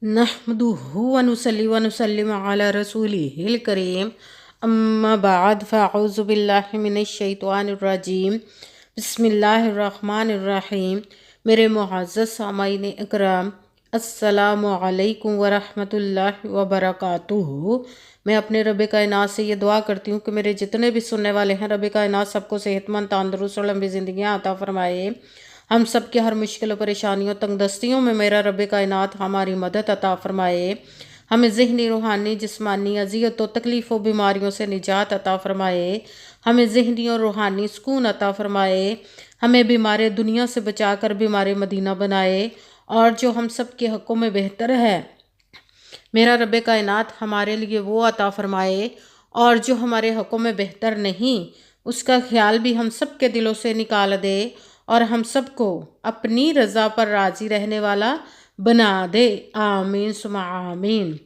नहमदुहु व नुसल्ली व नुसल्लिमु अला रसूलिहिल करीम अम्मा बाद फ़अऊज़ु बिल्लाहि मिनश शैतानिर रजीम बिस्मिल्लाहिर रहमानिर रहीम। मेरे मुअज़्ज़ज़ सामाईन इकराम, अस्सलामु अलैकुम व रहमतुल्लाहि व बरकातुहू। मैं अपने रब कायनात से ये दुआ करती हूँ कि मेरे जितने भी सुनने वाले हैं, रब कायनात सबको सेहतमंद, तंदुरुस्त और लंबी ज़िंदगियाँ अता फ़रमाए। हम सब की हर मुश्किल परेशानियों तंगदस्तियों में मेरा रब कायनात हमारी मदद अता फ़रमाए। हमें ज़हनी, रूहानी, जिस्मानी अज़ियतों, तकलीफ़ों, बीमारियों से निजात अता फ़रमाए। हमें ज़हनी और रूहानी सुकून अता फ़रमाए। हमें बीमार दुनिया से बचा कर बीमार मदीना बनाए, और जो हम सब के हक़ों में बेहतर है मेरा रब कायनात हमारे लिए वो अता फ़रमाए, और जो हमारे हक़ों में बेहतर नहीं उसका ख्याल भी हम सब के दिलों से निकाल दे, और हम सबको अपनी रज़ा पर राज़ी रहने वाला बना दे। आमीन सुमा आमीन।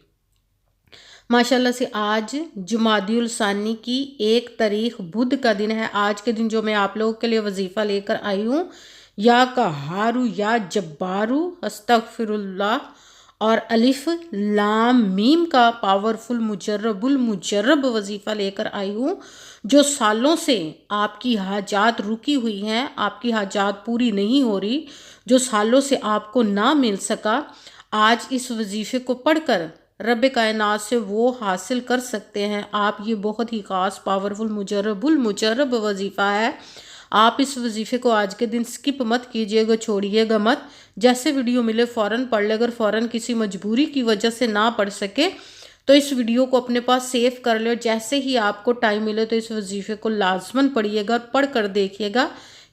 माशाल्लाह से आज जुमादियुल सानी की 1 तारीख बुध का दिन है। आज के दिन जो मैं आप लोगों के लिए वजीफ़ा लेकर आई हूँ, या कहारू या जब्बारू अस्तगफिरुल्लाह और अलिफ लाम मीम का पावरफुल मुजर्रबुल मुजर्रब वजीफ़ा लेकर आई हूँ, जो सालों से आपकी हाजात रुकी हुई हैं, आपकी हाजात पूरी नहीं हो रही, जो सालों से आपको ना मिल सका, आज इस वजीफ़े को पढ़कर रब कायनात से वो हासिल कर सकते हैं आप। ये बहुत ही ख़ास पावरफुल मुजर्रबुल मुजर्रब वजीफ़ा है। आप इस वजीफ़े को आज के दिन स्किप मत कीजिएगा, छोड़िएगा मत। जैसे वीडियो मिले फ़ौरन पढ़ ले। अगर फ़ौरन किसी मजबूरी की वजह से ना पढ़ सके तो इस वीडियो को अपने पास सेव कर ले, और जैसे ही आपको टाइम मिले तो इस वजीफ़े को लाजमन पढ़िएगा और पढ़ कर देखिएगा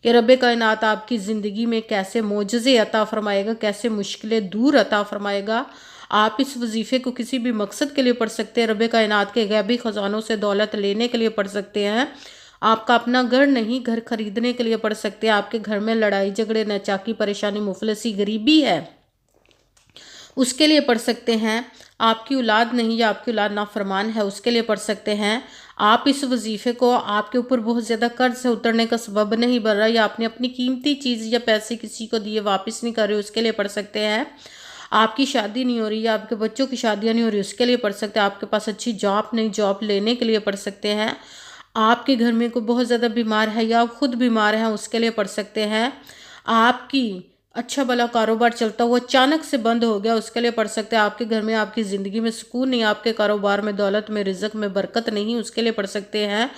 कि रब कायनात आपकी ज़िंदगी में कैसे मोजज़े अता फ़रमाएगा, कैसे मुश्किलें दूर अता फ़रमाएगा। आप इस वजीफ़े को किसी भी मकसद के लिए पढ़ सकते हैं। रब कायनात के गैबी ख़जानों से दौलत लेने के लिए पढ़ सकते हैं। आपका अपना घर नहीं, घर खरीदने के लिए पढ़ सकते हैं। आपके घर में लड़ाई झगड़े, नाचाकी, परेशानी, मुफलसी, गरीबी है, उसके लिए पढ़ सकते हैं। आपकी औलाद नहीं या आपकी औलाद नाफरमान है, उसके लिए पढ़ सकते हैं। आप इस वजीफ़े को आपके ऊपर बहुत ज़्यादा कर्ज से उतरने का सबब नहीं बन रहा, या आपने अपनी कीमती चीज़ या पैसे किसी को दिए वापस नहीं कर रहे, उसके लिए पढ़ सकते हैं। आपकी शादी नहीं हो रही या आपके बच्चों की शादियाँ नहीं हो रही, उसके लिए पढ़ सकते हैं। आपके पास अच्छी जॉब नहीं, जॉब लेने के लिए पढ़ सकते हैं। आपके घर में कोई बहुत ज़्यादा बीमार है या आप खुद बीमार हैं, उसके लिए पढ़ सकते हैं। आपकी अच्छा भला कारोबार चलता हुआ अचानक से बंद हो गया, उसके लिए पढ़ सकते हैं। आपके घर में, आपकी ज़िंदगी में सुकून नहीं, आपके कारोबार में, दौलत में, रिज़्क़ में बरकत नहीं, उसके लिए पढ़ सकते हैं।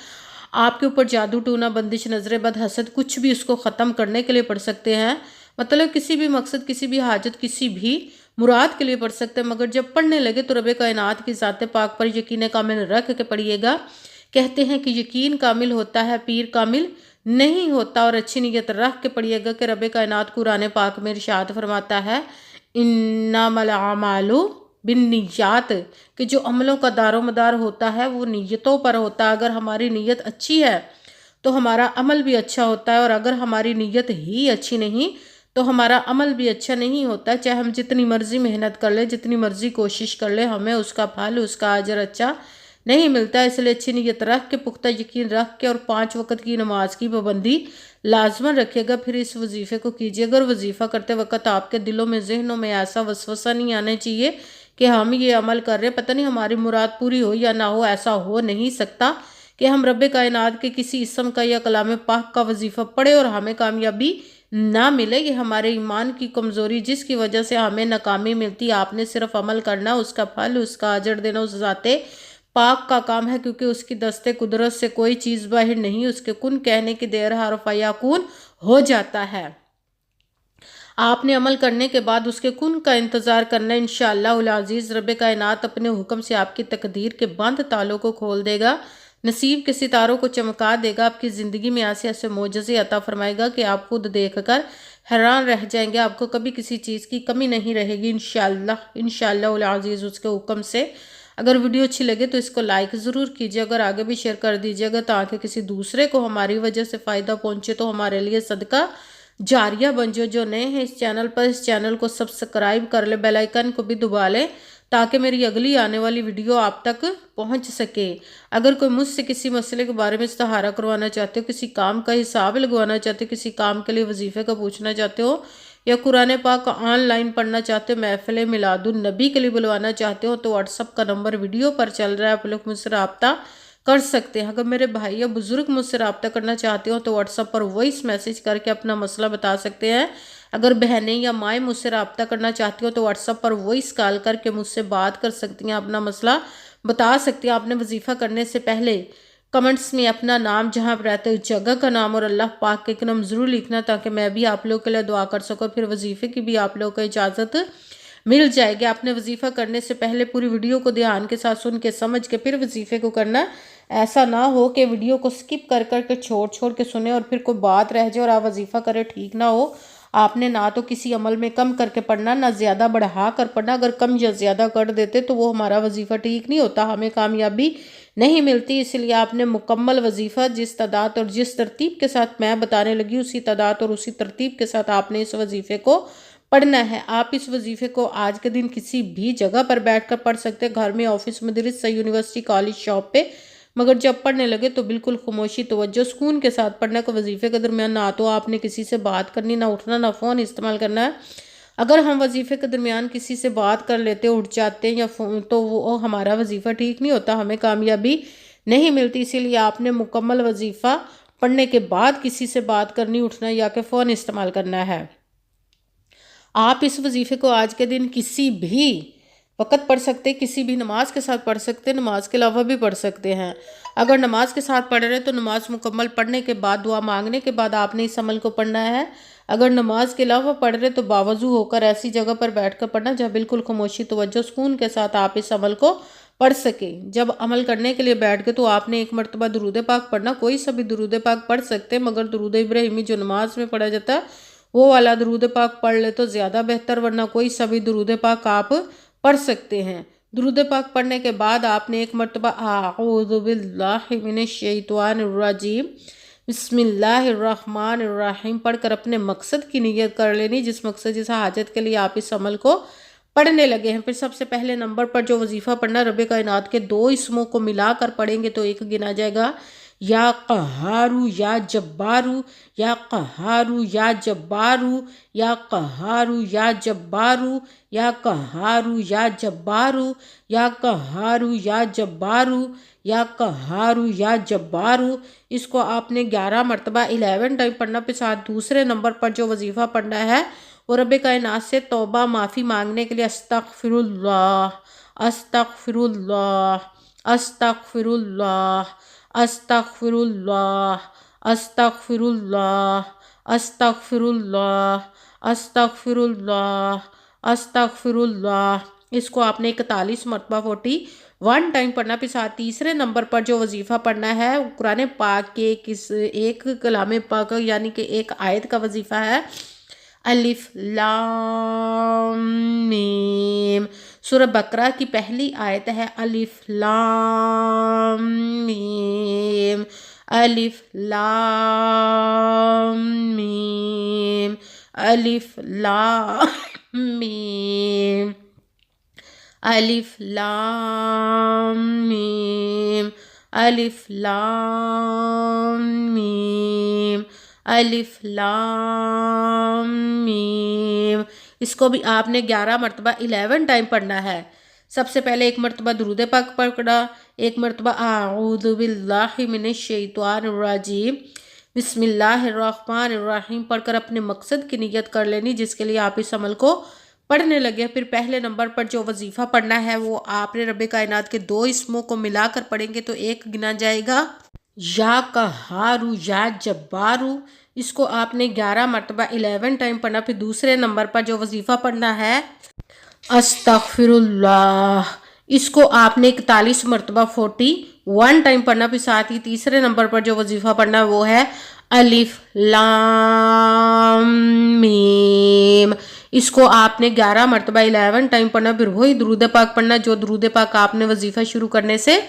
आपके ऊपर जादू टूना, बंदिश, नजर बद, हसद, कुछ भी उसको ख़त्म करने के लिए पढ़ सकते हैं। मतलब किसी भी मकसद, किसी भी हाजत, किसी भी मुराद के लिए पढ़ सकते हैं। मगर जब पढ़ने लगे तो रब कायनात की ज़ात पाक पर यकीन कामिल रख के पढ़िएगा। कहते हैं कि यकीन कामिल होता है, पीर कामिल नहीं होता। और अच्छी नीयत रख के पढ़िएगा कि रब कायनात कुरान पाक में इरशाद फरमाता है, इन्नमल अमालु बिन्नियात, कि जो अमलों का दारोमदार होता है वो नीयतों पर होता है। अगर हमारी नीयत अच्छी है तो हमारा अमल भी अच्छा होता है, और अगर हमारी नीयत ही अच्छी नहीं तो हमारा अमल भी अच्छा नहीं होता। चाहे हम जितनी मर्जी मेहनत कर ले, जितनी मर्जी कोशिश कर ले, हमें उसका फल, उसका अजर अच्छा नहीं मिलता। इसलिए अच्छी नीयत रख के, पुख्ता यकीन रख के, और 5 वक्त की नमाज की पाबंदी लाजमन रखिएगा। फिर इस वजीफ़े को कीजिएगा, और वजीफ़ा करते वक्त आपके दिलों में, जहनों में ऐसा वसवसा नहीं आना चाहिए कि हम ये अमल कर रहे, पता नहीं हमारी मुराद पूरी हो या ना हो। ऐसा हो नहीं सकता कि हम रब कायनात के किसी इसम का या कलाम पाक का वजीफ़ा पढ़े और हमें कामयाबी ना मिले। ये हमारे ईमान की कमज़ोरी, जिसकी वजह से हमें नाकामी मिलती। आपने सिर्फ अमल करना, उसका फल, उसका अजर देना उस ज़ाते पाक का काम है, क्योंकि उसकी दस्ते कुदरत से कोई चीज़ बाहर नहीं, उसके कुन कहने की देर हरफ याकून हो जाता है। आपने अमल करने के बाद उसके कुन का इंतज़ार करना। इंशाअल्लाह अज़ीज़ रब कायनात अपने हुक्म से आपकी तकदीर के बंद तालों को खोल देगा, नसीब के सितारों को चमका देगा, आपकी ज़िंदगी में ऐसे ऐसे मोजज़े अता फरमाएगा कि आप खुद देखकर हैरान रह जाएंगे। आपको कभी किसी चीज़ की कमी नहीं रहेगी इंशाअल्लाह अज़ीज़ उसके हुक्म से। अगर वीडियो अच्छी लगे तो इसको लाइक ज़रूर कीजिए, अगर आगे भी शेयर कर दीजिएगा ताकि किसी दूसरे को हमारी वजह से फ़ायदा पहुँचे, तो हमारे लिए सदका जारिया बन जाओ। जो नए हैं इस चैनल पर, इस चैनल को सब्सक्राइब कर ले, बेल आइकन को भी दबा ले, ताकि मेरी अगली आने वाली वीडियो आप तक पहुंच सके। अगर कोई मुझसे किसी मसले के बारे में इस्तिहारा करवाना चाहते हो, किसी काम का हिसाब लगवाना चाहते हो, किसी काम के लिए वजीफे का पूछना चाहते हो, یا قرآن پاک آن لائن پڑھنا چاہتے ہو، محفل میلاد النبی کے لیے بلوانا چاہتے ہو تو واٹس ایپ کا نمبر ویڈیو پر چل رہا ہے، آپ لوگ مجھ سے رابطہ کر سکتے ہیں۔ اگر میرے بھائی یا بزرگ مجھ سے رابطہ کرنا چاہتے ہو تو واٹس ایپ پر وائس میسج کر کے اپنا مسئلہ بتا سکتے ہیں۔ اگر بہنیں یا مائیں مجھ سے رابطہ کرنا چاہتی ہو تو واٹس ایپ پر وائس کال کر کے مجھ سے بات کر سکتی ہیں، اپنا مسئلہ بتا سکتی ہیں۔ آپ نے وظیفہ کرنے سے پہلے کمنٹس میں اپنا نام، جہاں آپ رہتے ہو جگہ کا نام اور اللہ پاک کے نام ضرور لکھنا، تاکہ میں بھی آپ لوگوں کے لیے دعا کر سکوں، پھر وظیفے کی بھی آپ لوگوں کو اجازت مل جائے گی۔ آپ نے وظیفہ کرنے سے پہلے پوری ویڈیو کو دھیان کے ساتھ سن کے سمجھ کے پھر وظیفے کو کرنا، ایسا نہ ہو کہ ویڈیو کو سکپ کر کے چھوڑ کے سنیں اور پھر کوئی بات رہ جائے اور آپ وظیفہ کرے، ٹھیک نہ ہو۔ آپ نے نہ تو کسی عمل میں کم کر کے پڑھنا، نہ زیادہ بڑھا کر پڑھنا۔ اگر کم یا زیادہ کر دیتے تو وہ ہمارا وظیفہ ٹھیک نہیں ہوتا، ہمیں کامیابی نہیں ملتی۔ اس لیے آپ نے مکمل وظیفہ جس تعداد اور جس ترتیب کے ساتھ میں بتانے لگی، اسی تعداد اور اسی ترتیب کے ساتھ آپ نے اس وظیفے کو پڑھنا ہے۔ آپ اس وظیفے کو آج کے دن کسی بھی جگہ پر بیٹھ کر پڑھ سکتے، گھر میں، آفس، مدرسہ، یونیورسٹی، کالج، شاپ پہ، مگر جب پڑھنے لگے تو بالکل خاموشی، توجہ، سکون کے ساتھ پڑھنا کو۔ وظیفے کے درمیان نہ تو آپ نے کسی سے بات کرنی، نہ اٹھنا، نہ فون استعمال کرنا ہے۔ اگر ہم وظیفے کے درمیان کسی سے بات کر لیتے، اٹھ جاتے ہیں یا تو وہ ہمارا وظیفہ ٹھیک نہیں ہوتا، ہمیں کامیابی نہیں ملتی۔ اسی لیے آپ نے مکمل وظیفہ پڑھنے کے بعد کسی سے بات کرنی، اٹھنا یا کہ فون استعمال کرنا ہے۔ آپ اس وظیفے کو آج کے دن کسی بھی وقت پڑھ سکتے، کسی بھی نماز کے ساتھ پڑھ سکتے، نماز کے علاوہ بھی پڑھ سکتے ہیں۔ اگر نماز کے ساتھ پڑھ رہے تو نماز مکمل پڑھنے کے بعد، دعا مانگنے کے بعد آپ نے اس عمل کو پڑھنا ہے۔ اگر نماز کے علاوہ پڑھ رہے تو باوضو ہو کر ایسی جگہ پر بیٹھ کر پڑھنا جہاں بالکل خاموشی، توجہ، سکون کے ساتھ آپ اس عمل کو پڑھ سکیں۔ جب عمل کرنے کے لیے بیٹھ گئے تو آپ نے ایک مرتبہ درود پاک پڑھنا، کوئی سا بھی درود پاک پڑھ سکتے، مگر درود ابراہیمی جو نماز میں پڑھا جاتا ہے وہ والا درود پاک پڑھ لے تو زیادہ بہتر، ورنہ کوئی سا بھی درود پاک آپ پڑھ سکتے ہیں۔ درود پاک پڑھنے کے بعد آپ نے ایک مرتبہ اعوذ باللہ من الشیطان الرجیم بسم اللہ الرحمن الرحیم پڑھ کر اپنے مقصد کی نیت کر لینی، جس مقصد، جس حاجت کے لیے آپ اس عمل کو پڑھنے لگے ہیں۔ پھر سب سے پہلے نمبر پر جو وظیفہ پڑھنا، رب کائنات کے 2 اسموں کو ملا کر پڑھیں گے تو 1 گنا جائے گا، یا قہارو یا جبارو، یا قہارو یا جبارو، یا قہارو یا جبارو، یا قہارو یا جبارو، یا قہارو یا جبارو، یا قہارو یا جبارو۔ اس کو آپ نے 11 مرتبہ 11 ٹائم پڑھنا۔ پھر ساتھ دوسرے نمبر پر جو وظیفہ پڑھنا ہے وہ رب کائنات سے توبہ، معافی مانگنے کے لیے استغفر اللہ، استغفر اللہ، استغفر اللہ، استغفر اللہ، استغفر اللہ، استغفر اللہ، استغفر اللہ، استغفر اللہ۔ اس کو آپ نے 41 مرتبہ 41 ٹائم پڑھنا۔ پھر ساتھ تیسرے نمبر پر جو وظیفہ پڑھنا ہے وہ قرآن پاک کے ایک کلام پاک یعنی کہ ایک آیت کا وظیفہ ہے، الف لام میم۔ سورہ بقرہ کی پہلی آیت ہے الف لام میم، الف لام میم، الف لام میم، الف لام میم، الف لام میم، الف لام میم۔ اس کو بھی آپ نے 11 مرتبہ 11 ٹائم پڑھنا ہے۔ سب سے پہلے 1 مرتبہ درود پاک پڑھنا، 1 مرتبہ اعوذ باللہ من الشیطان الرجیم بسم اللہ الرحمن الرحیم پڑھ کر اپنے مقصد کی نیت کر لینی، جس کے لیے آپ اس عمل کو پڑھنے لگے۔ پھر پہلے نمبر پر جو وظیفہ پڑھنا ہے وہ آپ نے رب کائنات کے 2 اسموں کو ملا کر پڑھیں گے تو 1 گنا جائے گا، یا قہارو یا جبارو۔ اس کو آپ نے 11 مرتبہ 11 ٹائم پڑھنا۔ پھر دوسرے نمبر پر جو وظیفہ پڑھنا ہے استغفر اللہ، اس کو آپ نے 41 مرتبہ 41 ٹائم پڑھنا۔ پھر ساتھ ہی تیسرے نمبر پر جو وظیفہ پڑھنا وہ ہے الف لام میم، اس کو آپ نے 11 مرتبہ 11 ٹائم پڑھنا۔ پھر وہی درود پاک پڑھنا جو درود پاک آپ نے وظیفہ شروع کرنے سے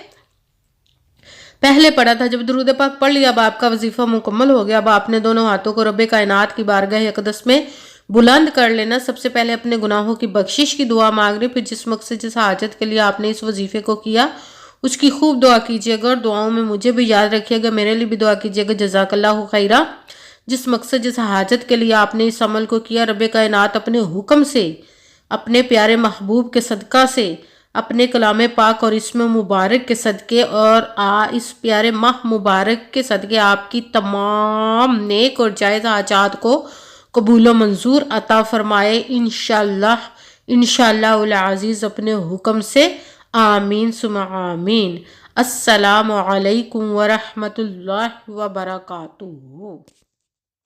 پہلے پڑھا تھا۔ جب درود پاک پڑھ لیا، اب آپ کا وظیفہ مکمل ہو گیا۔ اب آپ نے دونوں ہاتھوں کو رب کائنات کی بارگاہ اقدس میں بلند کر لینا۔ سب سے پہلے اپنے گناہوں کی بخشش کی دعا مانگنی، پھر جس مقصد، جس حاجت کے لیے آپ نے اس وظیفے کو کیا اس کی خوب دعا کیجیے گا، اور دعاؤں میں مجھے بھی یاد رکھیے گا، میرے لیے بھی دعا کیجیے گا۔ جزاک اللہ خیرہ۔ جس مقصد جس حاجت کے لیے آپ نے اس عمل کو کیا، رب کائنات اپنے حکم سے، اپنے پیارے محبوب کے صدقہ سے، اپنے کلام پاک اور اسم مبارک کے صدقے اور اس پیارے ماہ مبارک کے صدقے آپ کی تمام نیک اور جائز حاجات کو قبول و منظور عطا فرمائے انشاءاللہ العزیز اپنے حکم سے، آمین ثم آمین۔ السلام علیکم ورحمۃ اللہ وبرکاتہ۔